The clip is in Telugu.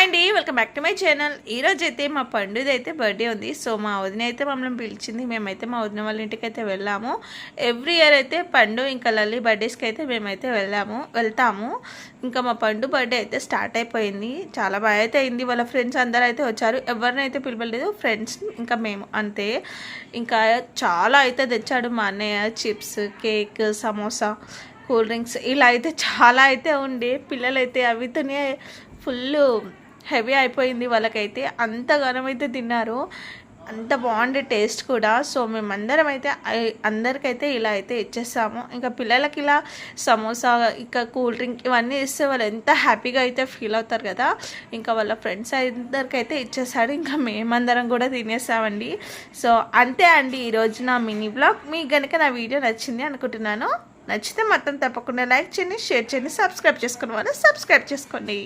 హాయ్ అండి, welcome back to my channel. ఈరోజు అయితే మా పండుది అయితే బర్త్డే ఉంది. సో మా వదిన అయితే మమ్మల్ని పిలిచింది. మేమైతే మా వదిన వాళ్ళ ఇంటికి అయితే వెళ్ళాము. ఎవ్రీ ఇయర్ అయితే పండు ఇంకా లల్లి బర్త్డేస్కి అయితే మేమైతే వెళ్తాము. ఇంకా మా పండు బర్త్డే అయితే స్టార్ట్ అయిపోయింది. చాలా బాగా అయితే అయింది. వాళ్ళ ఫ్రెండ్స్ అందరూ అయితే వచ్చారు. ఎవరినైతే పిలవలేదు, ఫ్రెండ్స్ ఇంకా మేము అంతే. ఇంకా చాలా అయితే తెచ్చాడు మా అన్నయ్య. Chips, cake, samosa, cool drinks ఇలా అయితే చాలా అయితే ఉండే. పిల్లలైతే అవితోనే ఫుల్ హెవీ అయిపోయింది వాళ్ళకైతే. అంతగానం అయితే తిన్నారు, అంత బాగుండే టేస్ట్ కూడా. సో మేమందరం అయితే అందరికైతే ఇలా అయితే ఇచ్చేస్తాము. ఇంకా పిల్లలకి ఇలా సమోసా ఇంకా కూల్ డ్రింక్ ఇవన్నీ ఇస్తే వాళ్ళు ఎంత హ్యాపీగా అయితే ఫీల్ అవుతారు కదా. ఇంకా వాళ్ళ ఫ్రెండ్స్ అందరికైతే ఇచ్చేసాడు. ఇంకా మేమందరం కూడా తినేసామండి. సో అంతే అండి ఈరోజు నా మినీ బ్లాగ్. మీకు కనుక నా వీడియో నచ్చింది అనుకుంటున్నాను. నచ్చితే మొత్తం తప్పకుండా లైక్ చేయండి, షేర్ చేయండి, సబ్స్క్రైబ్ చేసుకునే వాళ్ళు సబ్స్క్రైబ్ చేసుకోండి.